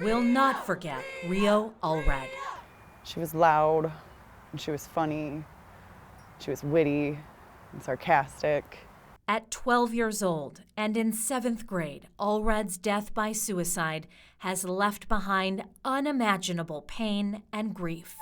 will not forget Rio Allred. She was loud, and she was funny, she was witty and sarcastic. At 12 years old and in 7th grade, Allred's death by suicide has left behind unimaginable pain and grief.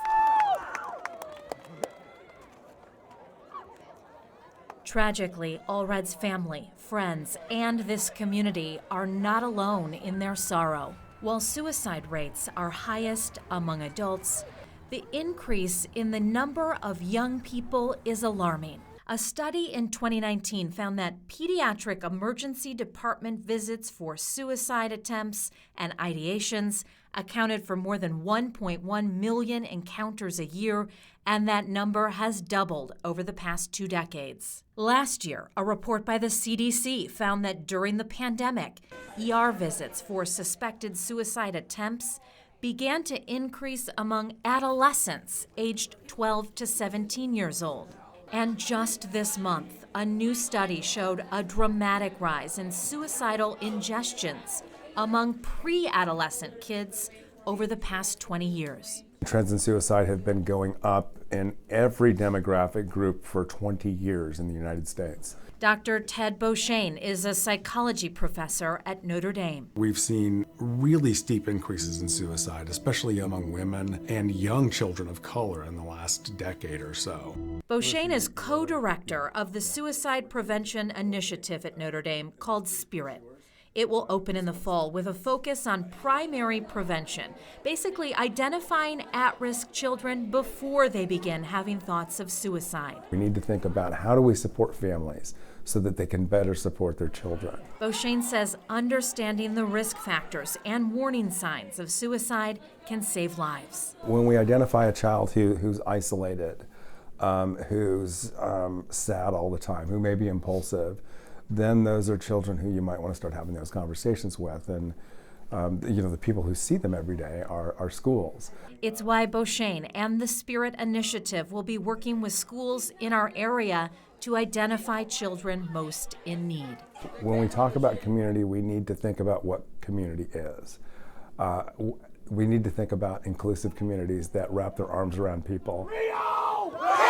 Tragically, Allred's family, friends, and this community are not alone in their sorrow. While suicide rates are highest among adults, the increase in the number of young people is alarming. A study in 2019 found that pediatric emergency department visits for suicide attempts and ideations accounted for more than 1.1 million encounters a year, and that number has doubled over the past 2 decades. Last year, a report by the CDC found that during the pandemic, ER visits for suspected suicide attempts began to increase among adolescents aged 12 to 17 years old. And just this month, a new study showed a dramatic rise in suicidal ingestions among pre-adolescent kids over the past 20 years. Trends in suicide have been going up in every demographic group for 20 years in the United States. Dr. Ted Beauchesne is a psychology professor at Notre Dame. We've seen really steep increases in suicide, especially among women and young children of color in the last decade or so. Beauchesne is co-director of the Suicide Prevention Initiative at Notre Dame called SPIRIT. It will open in the fall with a focus on primary prevention, basically identifying at-risk children before they begin having thoughts of suicide. We need to think about how do we support families so that they can better support their children. Beauchesne says understanding the risk factors and warning signs of suicide can save lives. When we identify a child who's isolated, who's sad all the time, who may be impulsive, then those are children who you might want to start having those conversations with. And the people who see them every day are schools. It's why Beauchesne and the SPIRIT Initiative will be working with schools in our area to identify children most in need. When we talk about community, we need to think about what community is. We need to think about inclusive communities that wrap their arms around people. Rio!